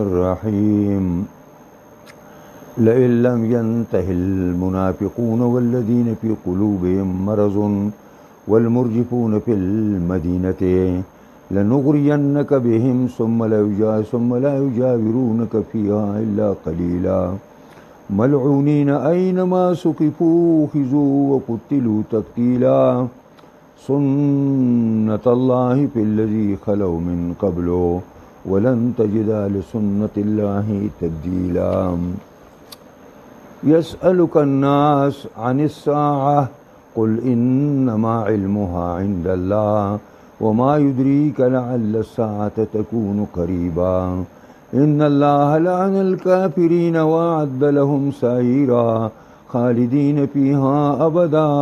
الرحيم لئن لم ينته المنافقون والذين في قلوبهم مرض والمرجفون في المدينة لنغرينك بهم ثم لا يجاورونك فيها إلا قليلا ملعونين أينما سقفوا خذوا وقتلوا تقتيلا سنة الله في الذي خلوا من قبل ولن تجد لسنة الله تبديلا يسألك الناس عن الساعة قل إنما علمها عند الله وما يدريك لعل الساعة تكون قريبا إن الله لعن الكافرين وأعد لهم سعيرا خالدين فيها أبدا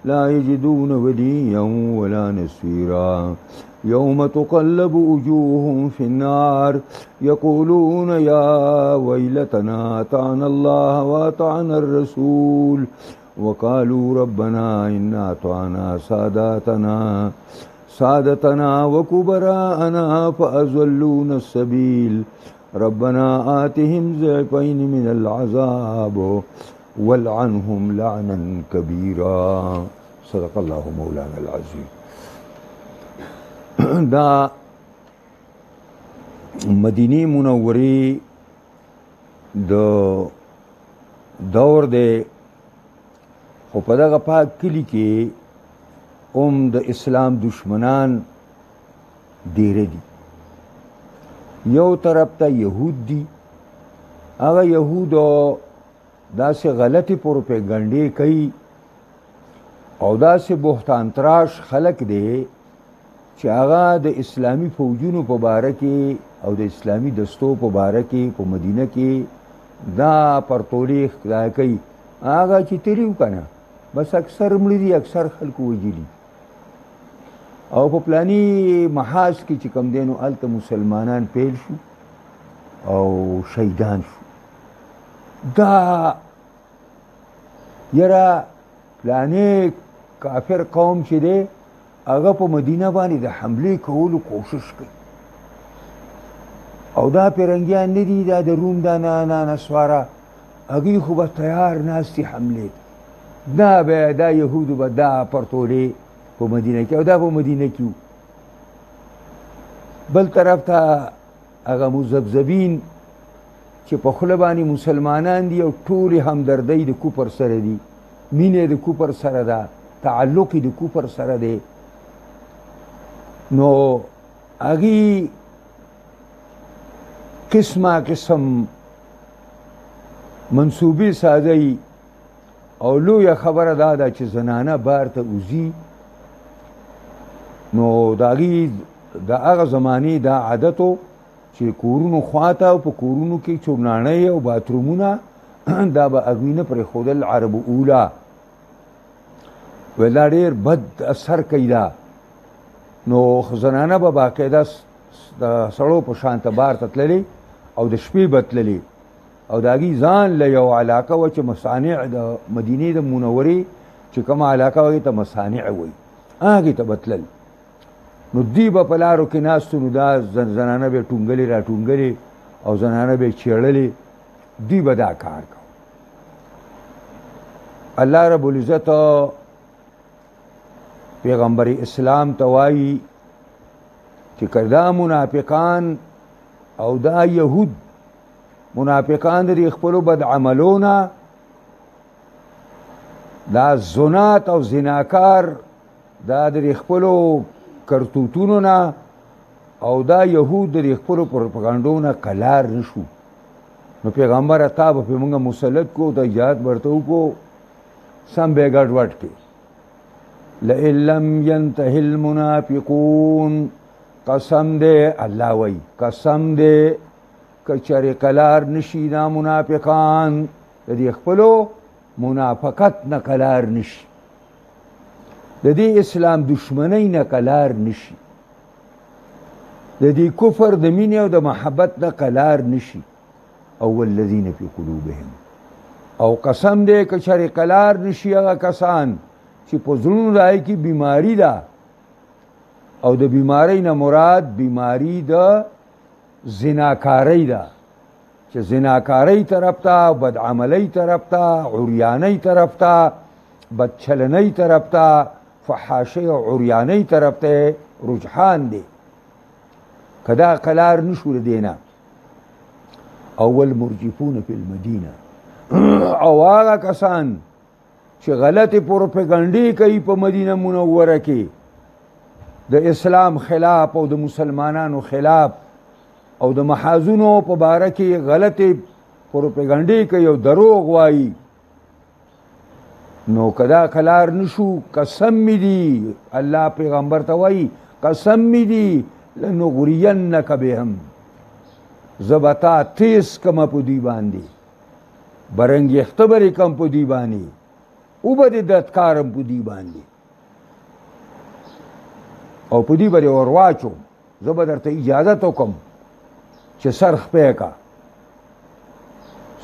لا يجدون وليا ولا نصيرا يوم تقلب وجوههم في النار يقولون يا ويلتنا أطعنا الله وأطعنا الرسول وقالوا ربنا إنا أطعنا سادتنا وكبراءنا فأضلونا السبيل ربنا آتهم ضعفين من العذاب والعنهم لعنا كبيرا صدق الله مولانا العظيم. دا مدینی منوری د دور دی خو په دغه پاک کلی کې د اسلام دشمنان ډیره دي. یو طرف ته یهود دي، هغه یهودو داسې غلطي پروپیګنډې کوي او داسې بهتان تراش خلق دی چې هغه د اسلامی فوجونو په باره کې او د اسلامی دستو په باره کې په مدینه کې دا پرتولې خدای کوي هغه چې تیریو کنه بس اکثر مړي دي، اکثر خلکو وجلي او په پلانی محاذ کې چې کم دینو هلته مسلمانان پیل شو او شهیدان شو. دا یره پلانی کافر قوم چې دی هغه په مدینه باندې د حملې کولو کوشش کوي او دا پیرنګیان نه دي، دا د روم دا نسواره هغوی خو به تیار ناستي حملې دا یهودو به دا پرتولې په مدینه کې او دا په مدینه کې بل طرف ته هغه مذبذبین چې په خوله باندې مسلمانان دي او ټولې همدردۍ د کوپر سره دي، مینې د کوپر سره ده، تعلق د کوپر سره دی. نو هغې قسمه قسم منصوبې سازی او لویه خبره دا ده چې زنانه بار ته وځي. نو د هغې د هغه زمانې دا عادتو چې کورونو خواته او په کورونو کې چوبناڼۍ او باترومونه دا به هغوی نه پرېښودل عرب اوله وی دا ډېر بد اثر کوي دا. نو زنانه به باقاعده د سړو په شانته بار ته تللې او د شپې به تللې او د هغې ځان له یو علاقه وه چې مصانع د مدینې د منورې چې کومه علاقه وه هغې ته مصانع وایي، هغې ته به تلل. نو دوی به په لارو کې ناستو، نو دا زنانه به یې ټونګلې را ټونګلې او زنانه به یې چیړلې، دوی به دا کار کو. الله رب العزت پیغمبر اسلام ته وایي چې که دا منافقان او دا یهود منافقان د خپلو بد عملونه دا زنات او زناکار دا د خپلو کرتوتونو نه او دا یهود د خپلو پروپاګانډو نه کلار نشو، نو پیغمبره تا به پې مونږ مسلط کو ته اجازت ورته وکړو سم به یې ګډوډ کړي. لئن لم ينته المنافقون قسم دے الله وی قسم دے کچری قلار نشي دا منافقان د دې خپلو منافقت نه قلار نشي، د دې اسلام دشمنی نه قلار نشي، د دې کفر د مینې او د محبت نه قلار نشي. او والذین فی قلوبهم او قسم دے کچری قلار نشي هغه کسان چې په زړونو د هغې کې بیماری ده او د بیماری نه مراد بیماری د زناکاری ده چې زناکاری طرف ته بدعملی طرف ته عریانی طرف ته بدچلنی طرف ته فحاشی او عریانی طرف ته رجحان دی کدا قلار نشو دینا اول مرجفون فی المدینه او هغه کسان چې غلطی پروپاګاندا کوي په مدینه منوره کې د اسلام خلاف او د مسلمانانو خلاف او د محاذونو په باره کې غلطی پروپاګاندا کوي او دروغ وایي نو کدا کلار نشو قسم می دی الله پیغمبر ته وایي قسم می دی لنغرینک بهم زبتا تیس کما په دی باندې برنګ اختبار کم په دی باندې او به دتکارم په دی باندې او په دی باندې ورواچو زه به درته اجازه وکم چې سرخ پیکا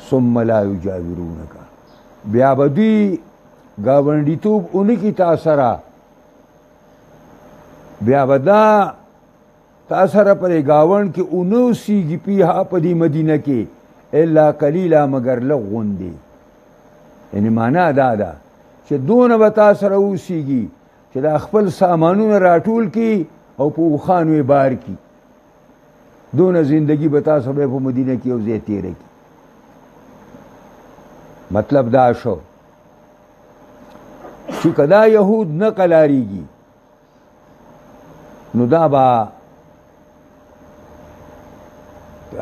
ثم لا یجاورونک بیا به دوی گاونډیتوب اونکی تاثره بیا به دا تاثره پر گاوند کې اونو سیږي پیها په دی مدینه کې الا قلیلا مگر لغون دی یعنی معنا دا ده چې دونه به تاثره اوسیږي چې دا خپل سامانونه راټول کی او په وخانوي بار کی دونه زندگی به تاسو په مدینه کې او زه تیرې کی مطلب دا شو چې کدا يهود نه قلاریږي نو دا با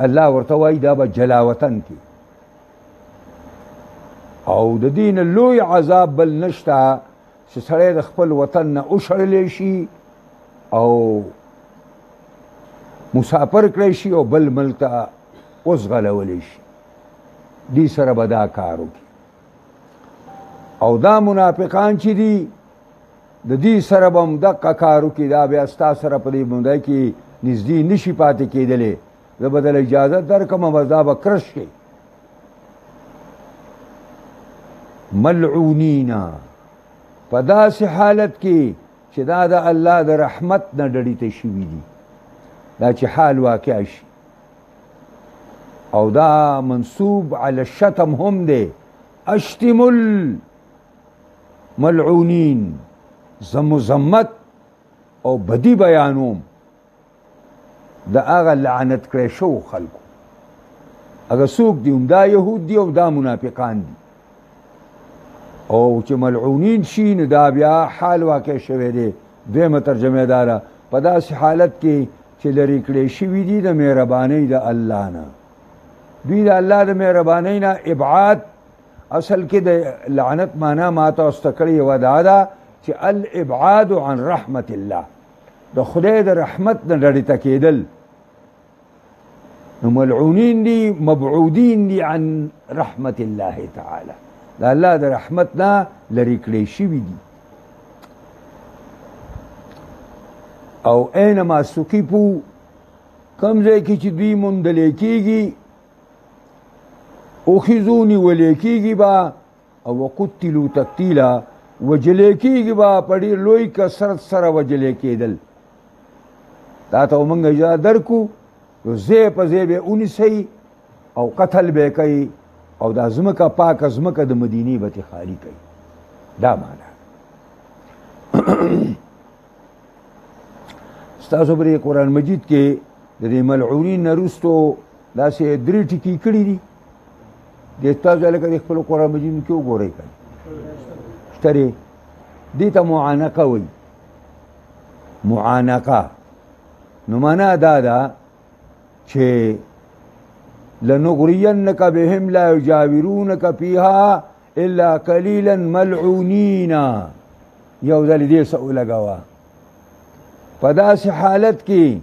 الله ورته وایي دا به جلاوطن کې او د دین لوی عذاب بل نشته چې سړی د خپل وطن نه وشړلی شي او مسافر کړی شي او بل ملک ته وزغلولی شي دې سره به دا کار وکړي او دا منافقان چې دي د دې سره به هم دقه کار وکړي دا بیا ستا سره په دې مونده کې نږدې نشي پاتې کېدلی زه به دله اجازه درکړم بس دا به کرش کړي ملعونینا په داسې حالت کې چې دا د الله د رحمت نه ډډې ته شوي دي دا چې حال واقع شي او دا منصوب علی الشتم هم دی اشتم الملعونین زمزمت او بدی بیانوم دا هغه لعنت کړی شو خلکو هغه څوک دي هم دا یهود دي او دا منافقان دي او چې ملعونین شي نو دا بیا حال واقع شوی دی دویمه ترجمه داره په داسې حالت کې چې لرې کړی شوي دي د مهربانۍ د الله نه دوی د الله د مهربانۍ نه ابعاد اصل کې د لعنت معنا ما تاسو ته کړې یوه دا ده چې الابعاد عن رحمت الله د خدای د رحمت نه ډډې ته کېدل نو ملعونین دي مبعودین دي عن رحمت الله تعالی د الله د رحمت نه لرې کړی شوي دي او اینما سکیپو کم ځای کې چې دوی موندلی کېږي اخذو نیولی کېږي به او وقتلو تقتیلا وجلی کېږي به په ډېر لوی کثرت سره وجلی کېدل دا ته موږ اجازه درکو نو ځای په ځای به ونیسئ او قتل به کوي او دا ځمکه پاکه ځمکه د مدینې به ترې خالي کوي دا معنا ستاسو پر قرآن مجید کې د دې ملعونین نه وروستو داسې درې ټکي کړي دي د تاسو هلکه د خپل قرآن مجید کې وګورئ شته دی دې ته معانقه وایي معانقه نو معنا دا ده چې لنغرینک بهم لا یجاورونک فیها الا قلیلا ملعونینا یو ځل دې څه ولګوه په داسې حالت کې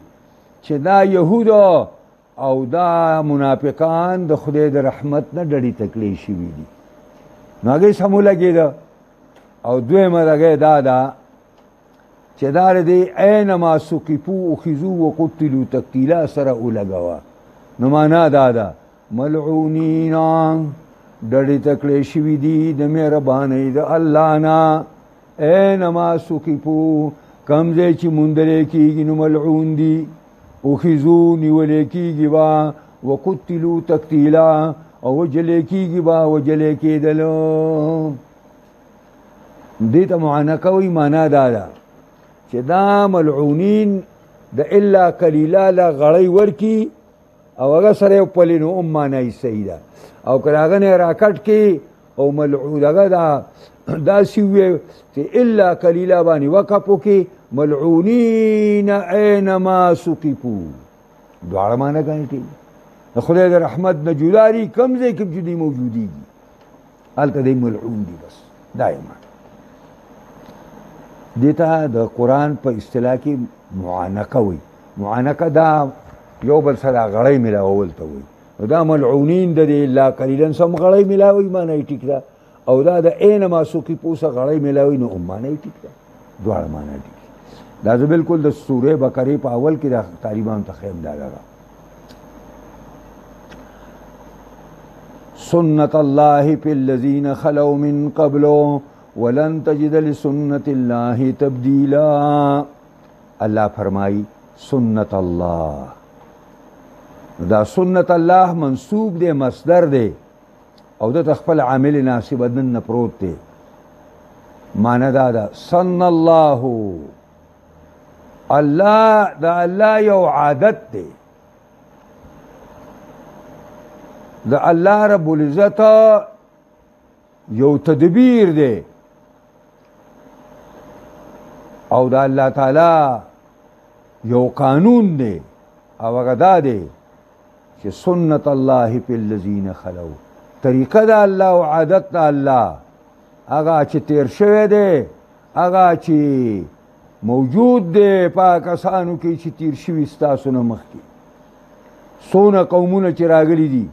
چې دا یهودو او دا منافقان د خدای د رحمت نه ډډې تکلی شوي دي نو هغې سم ولګېده او دویمه دغه دا ده چې دا دې اینما سقفو اخذو وقتلو تقتیلا سره ولګوه نو معنا دا ده ملعونینا ډډې تکلی شوي دي د مهربانۍ د الله نه اینما سقفو کم ځای چې موندلی کېږي نو ملعون دي اخذو نیولې کېږي با وقتلو تقتیلا او وجلې کېږي با وجلې کېدلو. دې ته معانقه وایي. معنا دا ده چې دا ملعونین د الا قلیلا له غړی ورکي او هغه سره یو پلي نو هم معنا یې صحیح ده. او که هغه نه راکټ کې او ملعون هغه داسې ووایي چې الا قلیلا باندې وقف وکړي ملعونین اینما سقفو، دواړه معنا ګڼل کېږي. د خدای د رحمت نه جدا دي، کوم ځای کې چې دوی موجودېږي هلته دی ملعون دي. بس دا یې معنا. دې ته د قرآن په اصطلاح کې معانقه وایي. معانقه دا یو بل سره غړی ملاول ته وایي. نو دا ملعونین د دې الا قلیلا سم غړی ملاوي معنا یې ټیک ده، او دا د اینما سقفو سره غړی ملاوي نو هم معنا یې ټیک ده. دواړه معنا ټیک ده. دا زه بالکل د سورې بقرې په اول کې د طالبانو ته خیم دا ده. سنت الله فی الذین خلو من قبل ولن تجد لسنت الله تبدیلا. الله فرمائی سنت الله. دا سنت الله منصوب دے مصدر دے او دا تخفل عامل ناسب دن پروت دے. معنی دا سن اللہ اللہ دا اللہ یو عادت دے. دا اللہ رب العزت یو تدبیر دے او دا اللہ تعالی یو قانون دے او غدا دے کہ سنت اللہ فی الذین خلو. طریقہ دا اللہ و عادت دا اللہ اگا چی تیر شوے دے اگا چی موجود دے پاکستانو کی چی تیر شوی ستاسو نمخ کی سونا قومون چی راگلی دی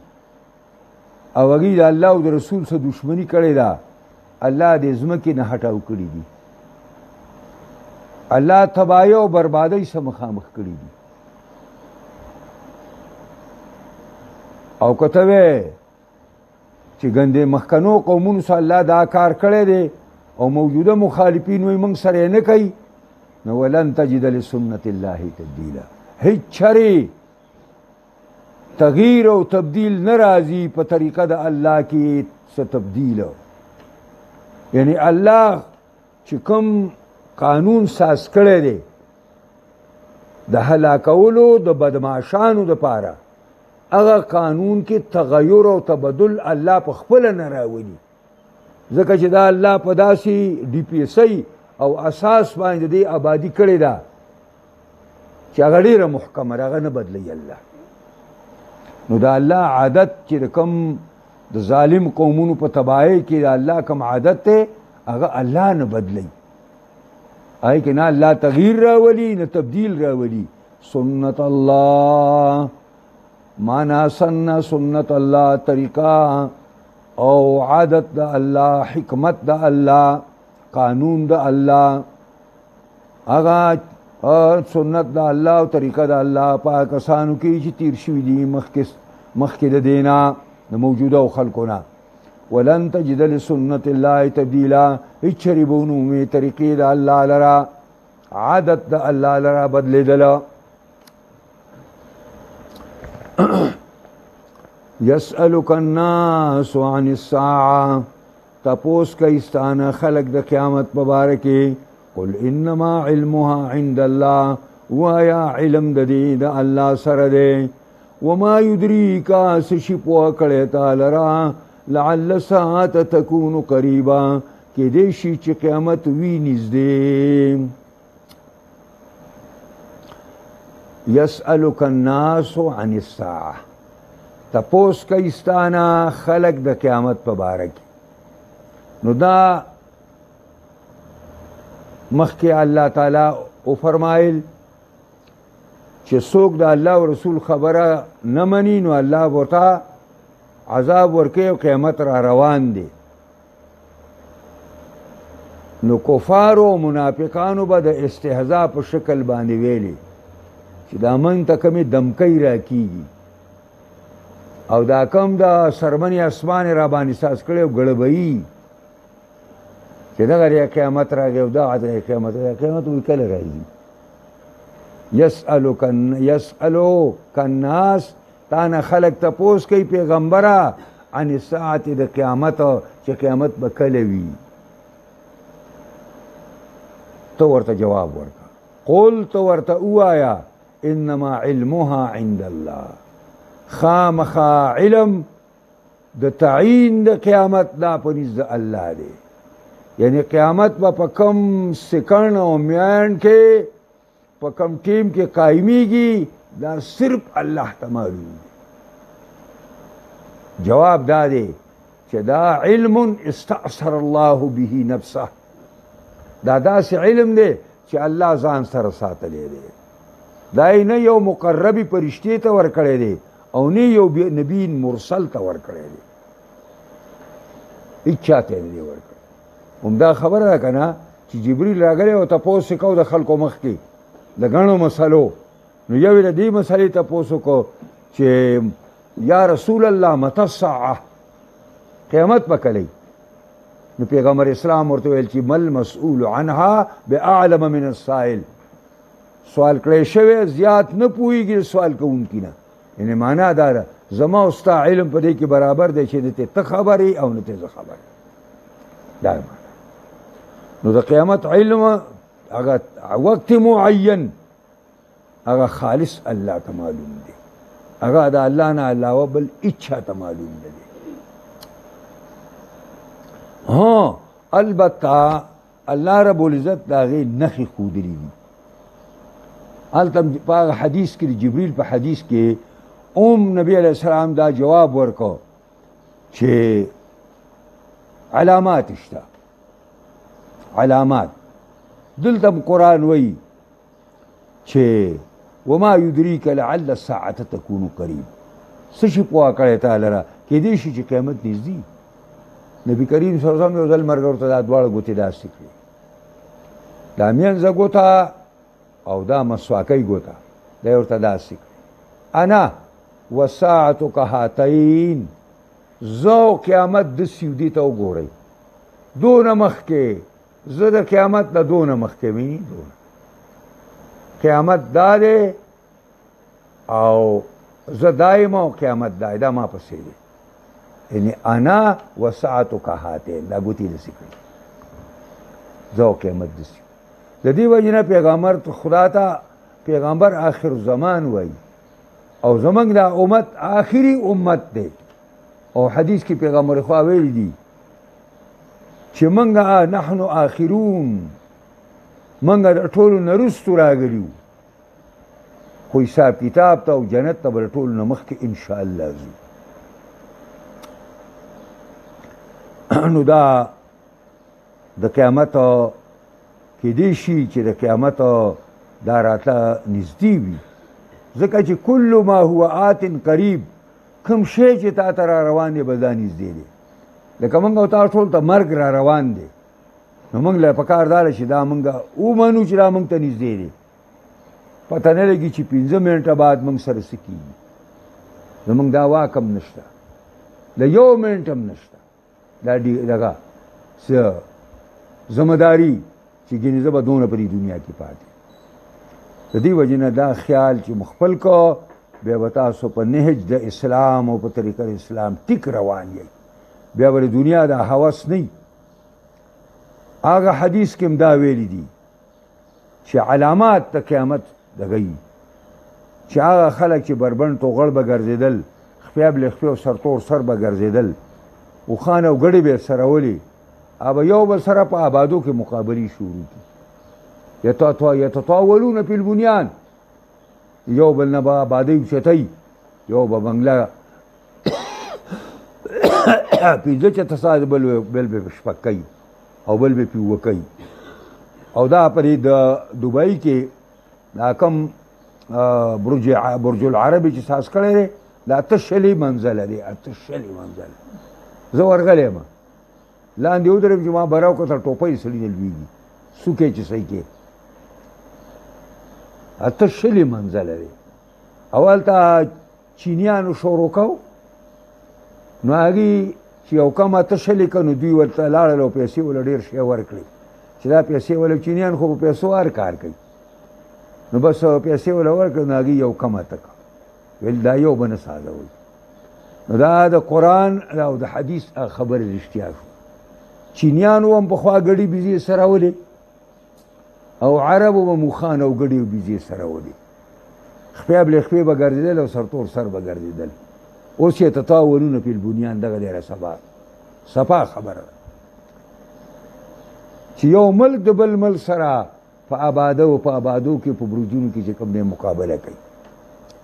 او اگی دا اللہ و دا رسول سے دشمنی کرے دا اللہ دے زمکی نہ ہٹاو کری دی. اللہ تباہی و بربادی سے مخامخ کری دی. او کتوے چې ګندې مخکنو قومونو سره الله دا کار کړی دی او موجوده مخالفین وایي موږ سره نه کوي نو ولن تجد لسنت الله تبدیلا. هیڅ چرې تغییر او تبدیل نه راځي په طریقه د الله کې څه تبدیل. یعنی الله چې کوم قانون ساز کړی دی د هلاکولو د بدمعشانو دپاره اغا قانون کې تغیر او تبدل الله په خپل نه راولي. ځکه چې دا الله په داسې ډي پی ایس ای او اساس باندې دې آبادي کړې ده چې هغه ډېره محکمه ده، هغه نه بدلوي الله. نو دا الله عادت چې د کوم د ظالم قومونو په تباهۍ کې د الله کوم عادت دی هغه الله نه بدلوي. هغې کې نه الله تغییر راولي نه تبدیل راولي. سنت الله مانا سننا سنت اللہ طریقہ او عادت دا اللہ حکمت دا اللہ قانون دا اللہ اگا سنت دا اللہ طریقہ دا اللہ پاکستانو کی چی تیر شوی دی مخکد دینا موجودہ خلقنا. ولن تجد لسنت اللہ تبدیلا. اچھری بونو میں طریقی دا اللہ لرا عادت دا اللہ لرا بدل دلا. یسألک الناس عن الساعة. تپوس کا استانا خلق دا قیامت مبارکی. قل انما علمها عند اللہ. وایا علم دا دی دا اللہ سر دے. وما یدریکا سشپوا کڑیتا لرا لعل الساعة تکون قریبا کہ دیشی چی قیامت وی نزدے. یسألک الناس عن الساعة. تپوس کا استانا خلق دا قیامت پبارکی. نو دا مخی اللہ تعالی او فرمائل چې څوک د الله او رسول خبره نه مني نو الله ورته عذاب ورکوي او قیامت را روان دی. نو کفارو او منافقانو به د استهزاء په شکل باندې ویلي چې دا موږ ته کومې دمکۍ راکېږي او دا کم د سرمنې اسمان را باندې ساز کړی او ګړبهیي چې دغه قیامت راغی او دغه قیامت وایي کله راځي. یسألک الناس، تانا خلق تپوس کوي پیغمبره عن الساعة د قیامت، چې قیامت به کله وي. تو ورته جواب ورکا، قل تو ورته اوایا انما علمها عند الله، خامخا علم د تعین د قیامت دا پنځ د الله دی. یعنی قیامت به په کم سکند او میان کې په کم ټیم کې قائمیږي، دا صرف الله ته معلوم دی. جواب دا دی چې دا علم استأثر الله به نفسه، دا داسې علم دی چې الله ځان سره ساتلی دی. دا نه یو مقربی فرشتې ته ورکړی دی او نه یو نبی مرسل ته ورکړی دی، هیڅ چاته یې نه دی ورکړی. همدا خبره ده که نه چې جبریل راغلی او تپوس یې کو د خلکو مخ کې د ګڼو مسلو، نو یو یې د دې مسلې تپوس وکړو چې یا رسول الله متی الساعه، قیامت به کله؟ نو پیغمبر اسلام ورته ویل چې مل مسئول عنها باعلم من السائل، سوال کړی شوی زیات نه پوهېږي سوال کوونکي نه. یعنی معنا دا ده زما او ستا علم په دې کې برابر دی چې نه ته خبر یې او نه ته زه خبر یم. دا معنا. نو د قیامت علم هغه وقت معین هغه خالص الله ته معلوم دی، هغه د الله نه علاوه بل هیڅ چاته معلوم نه دی. ها البته الله رب العزت د هغې نښې ښودلي دي. هلته په هغه حدیث کې د جبریل په حدیث کې نبی علیہ السلام دا جواب ورکو چې علامات شته، علامات. دلته قرآن وایي چې وما یدریک لعل الساعة تکون قریب، څه شي پوه کړی تا لره کیدای شي چې قیامت نږدې. نبی کریم صلی الله علیه وسلم یو ځل ملګرو ته دا دواړه ګوتې داسې کړې، دا مینځه ګوته او دا مسواکۍ ګوته، دا یې ورته داسې کړې. انا والساعة کهاتین، زه او قیامت داسې یو دې ته وګورئ، دونه مخکې، زه د قیامت نه دونه مخکې ویني، دونه قیامت دا دی او زه دایم او قیامت دا دی، دا ما پسې دی. یعنی انا والساعة کهاتین، دا ګوتې داسې کړي، زه او قیامت داسې. د دې وجې نه پیغمبر خدا ته پیغمبر آخر زمان وایي او زمونږ دا امت آخري امت دی. او حدیث کې پیغمبر خوا ویلي دي چې مونږ نحن آخرون، مونږ د ټولو نه وروستو راغلي وو، خو حساب کتاب ته او جنت ته به د ټولو نه مخکې انشاءالله ځو. نو دا د قیامت کیدای شي چې د قیامت دا راتله نږدې وي، ځکه چې کل ما هو آت قریب، کوم شی چې تا ته را روان دی به دا نږدې دی. لکه موږ او تا ټول ته مرګ را روان دی، نو موږ له پکار دا ده چې دا موږ ومنو چې دا موږ ته نږدې دی. پته نه لګي چې 15 منټه بعد موږ سره څه کېږي. زموږ دا واک هم نشته، د 1 منټ هم نشته، دا دغه څه ذمهداري چې ګینې زه به دونه په دې دنیا کې پاتې. د دې وجې نه دا خیال چې مخفل کو بیا به تاسو په نهج د اسلام او په طریقه د اسلام ټیک روان یئ، بیا به د دنیا دا هوس نه. هغه حدیث کې هم دا ویلي دي چې علامات د قیامت دغه یي چې هغه خلک چې بربند توغړ به ګرځېدل، خپیاب له خپې او سرتور سر به ګرځېدل، اوښان او ګډې به یې سره ولي، ابا یو بل سره په آبادو کې مقابلې شروع کړي. یتطاولون فی البنیان، یو بل نه به آبادۍ اوچتئ، یو به بنګله 15 چته ساعت بل به شپږ کوي او بل به پې اووه کوي. او دا پرې د دوبۍ کې دا کم برج العربي چې ساز کړی دی، دا 8 منزله دی، 8 منزله. زه ورغلی یم، لاندې ودرېږم چې ما براو کتل ټوپۍ سړي نه لوېږي، څوکې چې صحیح کې 8 منزله دی. او هلته چینیانو شروع کو، نو هغې چې یو کم 8 که نو دوی ورته لاړل او پیسې وله ډېر شی ورکړې چې دا پیسې وله چینیان خو په پیسو هر کار کوي. نو بس پیسې ولا ورکړه نو هغې یو کمه تکه ویل دا یو به نه سازوئ نو دا د قرآن او د حدیث خبرې رښتیا شو چینیانو هم پخوا ګډې بیزې سرولې او عربو به موخان او ګډې بیزې سرولې خپې بلې خپې به ګرځېدل او سرتور سر به ګرځېدل اوس یې تطاولونه فی البنیان دغه ډېره صفا خبره ده چې یو ملک د بل ملک سره په آبادو کې په برجونو کې چې کوم دی مقابله کوي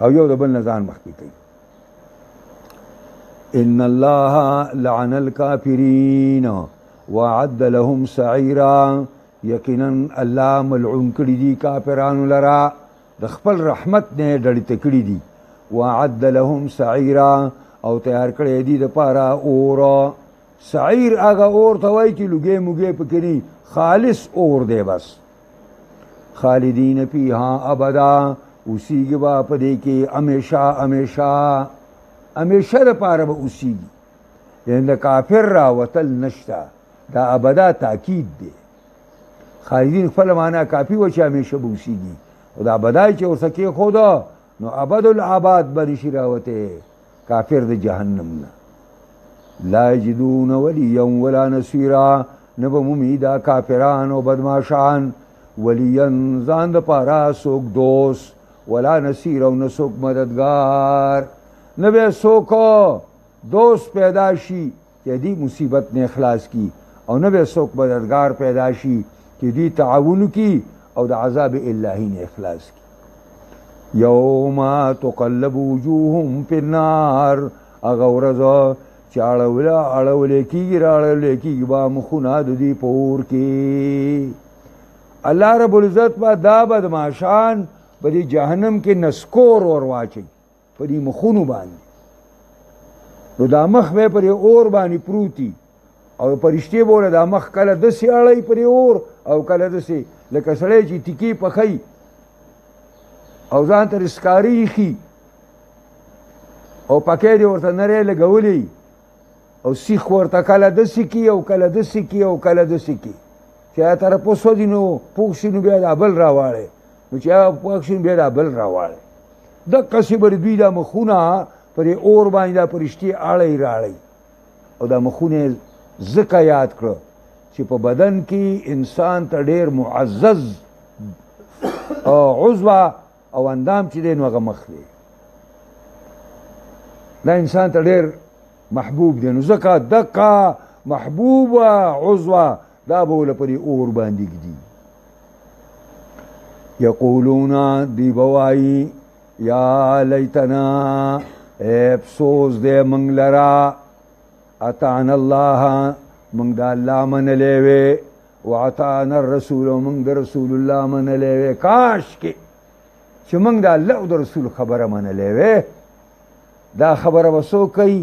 او یو د بل نه ځان مخکې کوي ان الله لعن الكافرین وعد لهم سعیرا یقینا الله ملعون کړي دي کافرانو لرا د خپل رحمت نه ډړې کړي دي وعد لهم سعیرا او تیار کړی دي د پاره اور سعیر هغه اور ته وایي چې لوګې موګې پکې نه خالص اور دی بس خالدین فیها ابدا اوسیږي به په دې کې همیشه دپاره به اوسیږي یعنې د کافر راوتل نشته دا ابدا تاکید دی خالدین خپله معنا کافي وه چې همیشه به اوسیږي او دا ابدا چې ورته کېښوده نو ابد الاباد به نشي راوتی کافر د جهنم نه لا یجدون ولیا ولا نصیرا نه به مومي دا کافران او بدماشان ولیا ځان دپاره څوک دوست ولا نصیر او نه څوک مددگار نه به څوک دوست پیدا شي چې دې مصیبت نه اخلاص کی او نه به څوک مددگار پیدا شي چې دې تعاون کی او د عذاب الهی نه اخلاص کی یوم تقلب وجوههم فی النار هغه ورځ چې اړولې کېږي راړولې کېږي به مخونه د دې په اور کې الله رب العزت به دا بدماشان په دې جهنم کې نسکور ور واچوي په دې مخونو باندې نو دا مخ به پرې اور باندې پروتي او پرشتې به دا مخ کله داسې اړوي پرې اور او کله داسې لکه سړی چې ټیکې پخوي او ځان ته رسکاري ایښي او پکې دې ورته نری لګولی او سیخ ورته کله داسې کي او کله داسې کي او کله داسې کي چې هغه طرف وسوځي نو پوخ شي نو بیا دا بل راواړی نو چې هغه پوخ شي نو بیا دا بل راواړی دقسې به دوی دا مخونه پرې اور باندې دا پرشتې اړی راړی او دا مخونه ځکه یاد کړه چې په بدن کې انسان ته ډېر معزز عضو او اندام چې دی نو هغه مخ دی دا انسان ته ډېر محبوب دی نو ځکه دقه محبوبه عضو دا به له پرې اور باندې ږدي یقولون دی به وایي یا لیتنا افسوس دی موږ لره اطعنا الله موږ د الله منلی وې واطعنا الرسول موږ د رسول الله منلی وې کاشکې چې موږ د الله او د رسول خبره منلی وې دا خبره به څوک کوي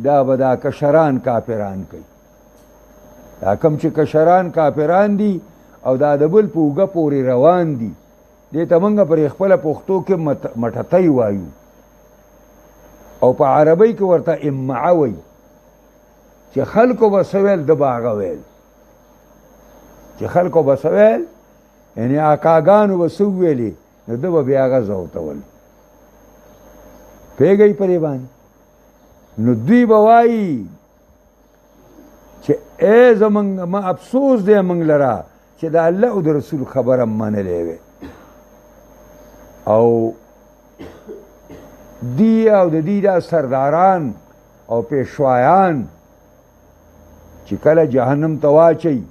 دا به دا کشران کافران کوي دا کم چې کشران کافران دي او دا د بل په اوږه پورې روان دي دې ته موږ پرې خپله پښتو کې مټتی وایو او په عربۍ کې ورته امعه وایي چې خلکو به څه ویل ده به هغه ویل چې خلکو به څه ویل یعنې اکاګانو به څه وویلې نو ده به بیا هغه زوتول پوهېږئ په دې باندې نو دوی به وایي چې ای زمونږ ما افسوس دی موږ لره چې د الله او د رسول خبره منلی وې او دی او د دې دا سرداران او پیشوایان چې کله جهنم ته واچوي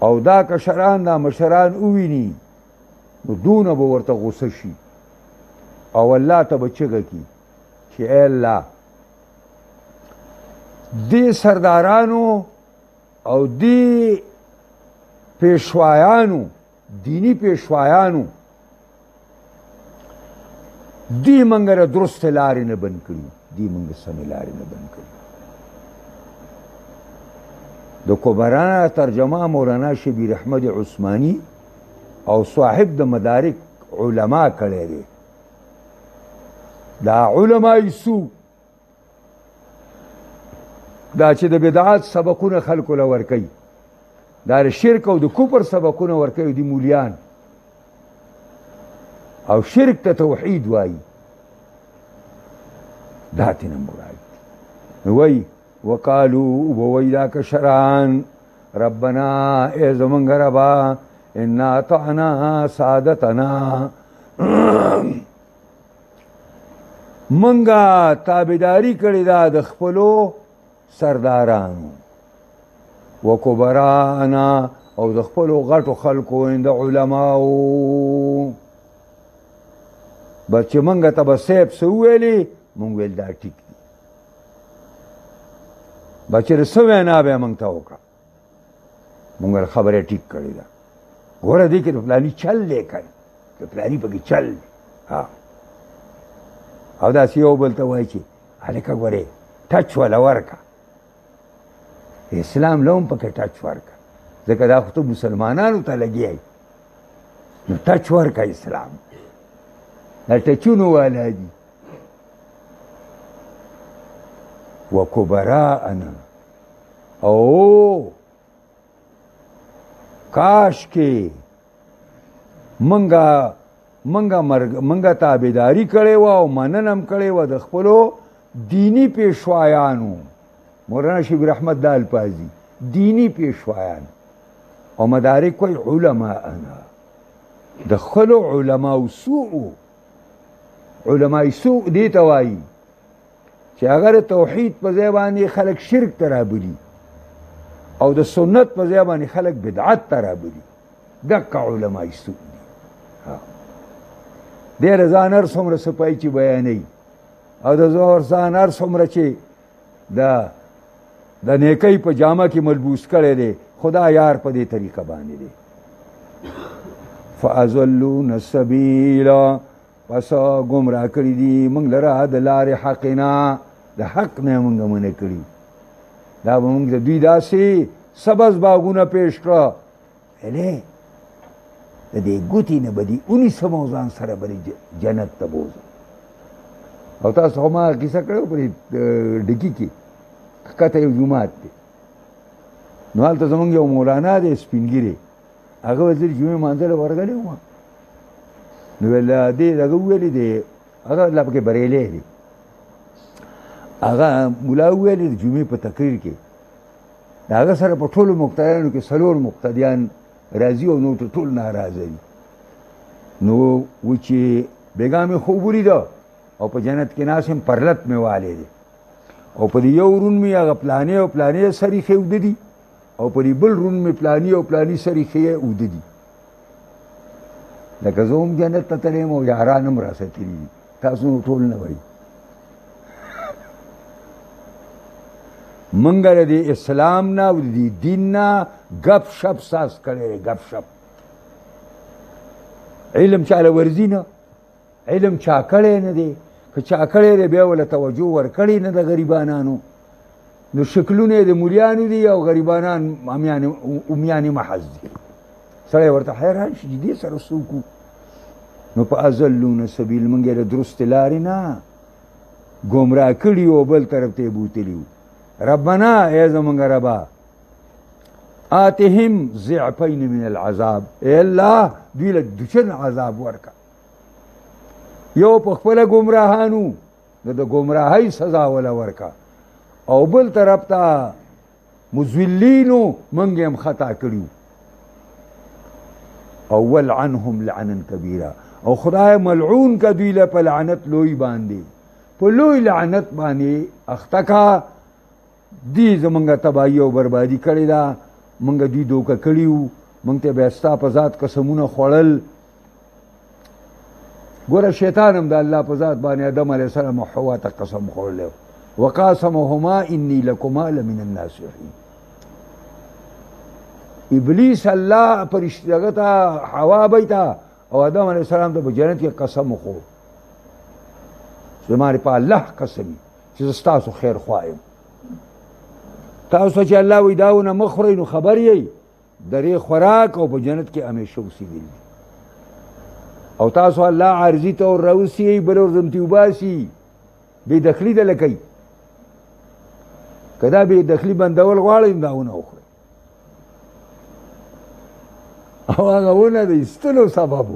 او دا کشران دا مشران وویني نو دونه به ورته غوسه شي او الله ته به چغه کي چې ای الله دې سردارانو او دې پیشوایانو دینی پیشوایانو دی منګ را درست لارې نه بند کړي دی منګ سمې لارې نه بند کړي د کبرانا ترجمه مولانا شبیر احمد عثماني او صاحب د مدارک علما کړی دی دا علماء سو دا چې د بدعات سبقونه خلکو له ورکوي دا د شرک او د کفر سبقونه ورکوي دي مولیان او شرک ته توحید وایي دا تینا مراد وی وقالو ووی دا کشران ربنا اے زمانگ ربا انا اطعنا سادتنا منگا تابداری کړی دا د خپلو سردارانو وکبرانا او د خپلو غټو خلکو د علماو بس چې منگا ته به سیب څه وویلې مونږ ویل دا ټیک دی بس چې څه وینا به یې مونږ ته وکړه مونږ خبره ټیک کړې ده ګوره دې کې د فلاني چل دی که د فلاني پکې چل دی او داسې یو بل ته وایي چې هلکه ګورې ټچ وله ورکه اسلام له هم پکې ټچ ورکه ځکه دا خو ته مسلمانانو ته لګیا یې نو ټچ ورکه اسلام دا ټچونو والا دي وکبراءنا او کاش کې منګه تابعداري کړې وه او مننه هم کړې وه د خپلو دینی پیشوایانو مولانا شبیر رحمت دا الفاظي دینی پیشوایان او مدارک وایي علماءنا د خپلو علماء سوء علماء سوء دې ته وایي چې اگر توحید په ځای باندې خلک شرک ته رابلي او د سنت په ځای باندې خلک بدعت ته رابلي دقه علماء سوء دي ډېره ځان هر څومره صفایي چې بیانوي او د زور ځان هر څومره چې د نیکۍ په جامه کې ملبوس کړی دی خدا یار په دې طریقه باندې دی فاضلون السبیلا پس گمراه کړي دي موږ لره د لارې حق نه د حق نه موږ منع کړي دا به موږ د دوی داسې سبز باغونه پیش کړه هلې د دې ګوتې نه به دي ونیسم او ځان سره به جنت ته بوځم او تاسو خو ما کیسه کړې وه په ډکي کې ښکته یو جومات دی نو هلته زمونږ یو مولانا دی سپین ږیری هغه به زه د جمعې لمانځه له ورغلی وم نو ویل دې دغه وویلې دی هغه لا پکې بریلی دی هغه ملا وویلې د جمعې په تقریر کې د هغه سره په ټولو مقتدیانو کې 4 مقتدیان راځي او نور ټول ناراضه دي نو و چې بیګا مې خوب ولیده او په جنت کې ناست یم پرلت مې والی دی او په دې یو رون مې هغه پلانې او پلانې سریښې اوده دي او په دې بل رون مې پلانې او پلانې سریښې اوده دي لکه زه هم جنت ته تللی یم او یاران هم راسره تللي دي تاسو نو ټول نه وایي منګه د دې اسلام نه او د دې دین نه ګپ شپ ساس کړی دی ګپ شپ علم چاله ورځي نه علم چا کړی نه دی که چا کړی دی بیا وله توجه ورکړې نه د غریبانانو نو شکلونه یې د مولیانو دي او غریبانان امیانې محض دي سړی ورته حیران شي چې دې سره څوک نو په اضلون سبیل موږ یې د درستې لارې نه ګمراه کړي او بل طرف ته یې بوتلي وو ربنا اے زمانگ ربا آتهم ضعفین من العذاب اے اللہ دوی له دوچن عذاب ورکا یو په خپله ګمراهانو نو د ګمراهۍ سزا وله ورکا او بل طرف ته مذلینو موږ هم خطا کړي او ولعنهم لعنا کبیره او خدای ملعون کا دوی له په لعنت لوی باندې په لوی لعنت باندې اخته کا دی زمونږه تباهي او بربادي کړې ده مونږ دوی دوکه کړي وو مونږ ته بیا ستا په ذات قسمونه خوړل ګوره شیطان هم د الله په ذات باندې آدم علیه السلام او حوا ته قسم خوړلی وقاسمهما انی لکما لمن الناصحین ابلیس الله فرشتګه ته حوا بیته او آدم علیه السلام ته په جنت کې قسم وخوړ زما په الله قسم چې زه ستاسو خیر خوا یم تاسو چې الله وی داونه مخورئ نو خبر یی درې خوراک او په جنت کې همیشه اوسېدل او تاسو الله عارضي طور راوسي بل ورځم وباسي بې دخلي دله کوي که دا بې دخلي بندول غواړئ نو داونه وخورئ او هغه ونه د ایستلو سبب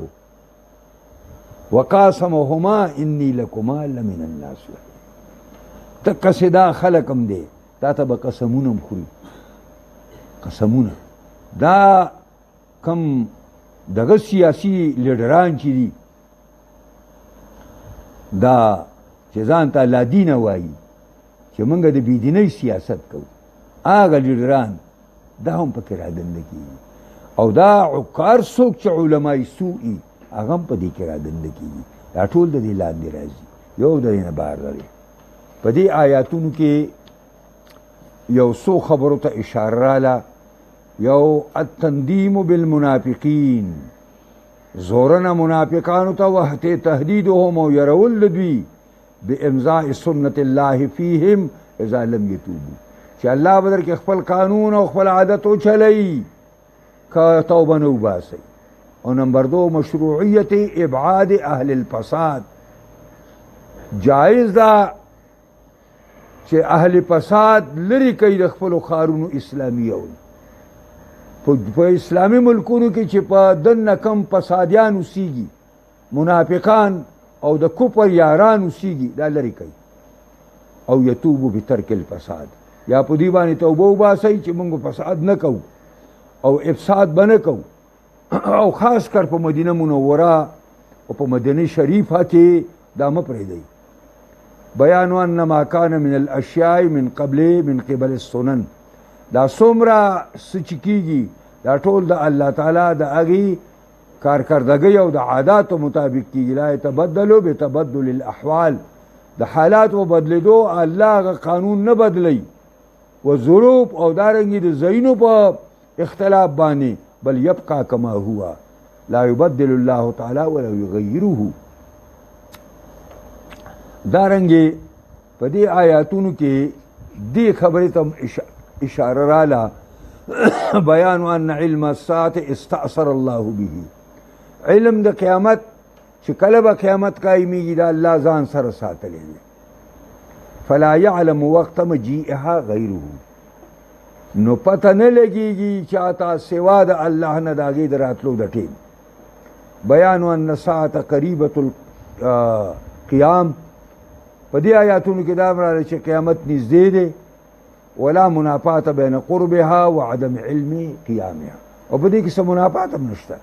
و وقاسمهما انی لکما لمن الناصحین. دقسې دا خلق هم دی تا ته به قسمونه هم خوري. قسمونه دا کم دغه سیاسي لیډران چې دي دا چې ځان ته لادینه وایي چې موږ د بېدینۍ سیاست کوو، هغه لیډران دا هم پکې رادنده کېږي. او دا عکار څوک چې علمای سوء هغه هم په دې کې رادنده کېږي. دا ټول د دې لاندې راځي، یو د دې نه بهر راځي. په دې آیاتونو کې یو څو خبرو ته اشاره راله. یو التندیم بالمنافقین، زورنه منافقانو ته وحت تهدیدهم او يرول دوی بامضاء سنت الله فیهم اذا لم یتوبوا، چې الله بدر کې خپل قانون او خپل عادت او چلی کا توبه نه وباسي. او نمبر 2 مشروعیت ابعاد اهل الفساد، جائز ده چې اهل فساد لري کوي د خپل خارونو اسلامیون. په اسلامي ملکونو کې چې په دنه کم فسادیان اوسیږي، منافقان او د کفر یاران اوسیږي، دا لري کوي. او یتوبو بترک الفساد، یا په دې باندې توبه وباسئ چې موږ فساد نه کوو او افساد به نه کوو. او خاص کر په مدینه منوره او په مدینه شریفه کې دا مه پرېږدئ. بیان ان ما کان من الاشیاء من قبل من قبل السنن، دا څومره څه چې کېږي دا ټول د الله تعالی د هغې کارکردګۍ او د عاداتو مطابق کېږي. لا یتبدلو بتبدل الاحوال، د حالاتو بدلېدو الله هغه قانون نه بدلی. و ظروف او دارنګې د ځایونو په اختلاف باندې، بل یبقى کما هو لا یبدل الله تعالی ولا یغیره. دارنګې په دې آیاتونو کې دې خبرې ته اشاره راله. بیان ان علم الساعة استأثر الله به، علم د قیامت چې کله به قیامت قایمیږي دا الله ځان سره ساتلی دی. فلا يعلم وقت مجيئها غیره، نو پته نه لګېږي چاته سوا د الله نه د هغې د راتلو د ټیم. بیان ان الساعة قریبة القیام، په دې آیاتونو کې دا راغلی چې قیامت نږدې دی. ولا منافات بین قربها وعدم علم قیامها، او په دې کې څه منافات هم نشته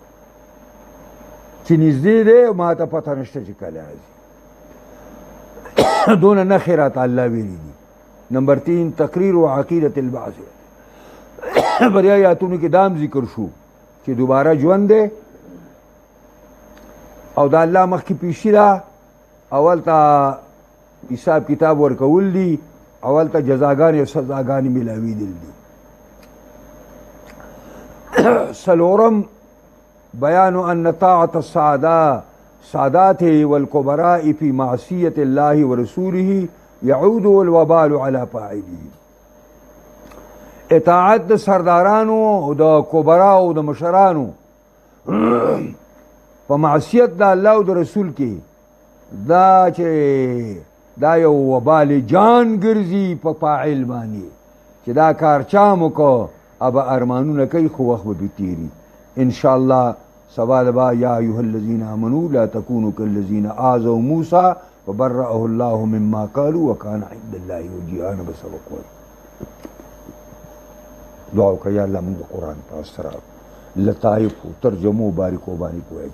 چې نږدې دی او ما ته پته نشته چې کله راځي. دونه نښې راته الله ویلي دي. نمبر 3 تقریر و عقیدة البعث، په دې آیاتونو کې دام ذکر شو چې دوباره ژوند دی او د الله مخکې پیشي ده. اول ته حساب کتاب ورکول دي، اول ته جزاګانې او سزاګانې ملاوېدل دي. څلورم بیان ان طاعة السادات والكبراء في معصية الله ورسوله يعود الوبال على فاعله. اطاعت د سردارانو او د کبراء او د مشرانو په معصیت د الله او د رسول کې دا چې دا یو وبال جان ګرځي په فاعل باندې چې دا کار چا مو کو ابا ارمانونه کوي خو وخت به تیری. ان شاء الله سوال با یا ایها الذین آمنوا لا تکونوا كالذین آذوا موسی وبرأه الله مما قالوا وكان عند الله وجيها. بسبق دعا وکړه یا الله موږ قرآن په سره لطایف ترجمو باریکو باندې کوی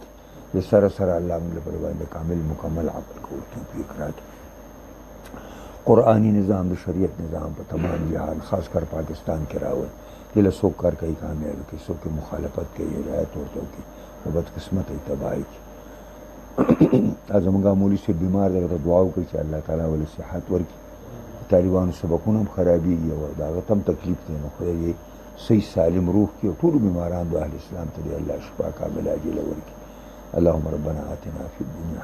د سره سره الله موږ پر باندې کامل مکمل عقل کو توفیق راکړي. قرآنی نظام د شریعت نظام په تمام جهان خاص کر پاکستان کې راوړ. دله څوک کار کوي کامیاب کوي، څوک مخالفت کوي هدایت ورته کوي او بدقسمت یې تباهي کوي. زمونږ مولوي صاحب بیمار دی، ورته دعا وکړئ چې الله تعالی ولې صحت ورکړي. طالبانو سبقونه هم خرابېږي او د هغه ته هم تکلیف دی، نو خدای یې صحیح سالم روح کړي او ټولو بیماران د اهل اسلام ته دې الله شفا کامله عاجله ورکړي. اللهم ربنا آتنا فی الدنیا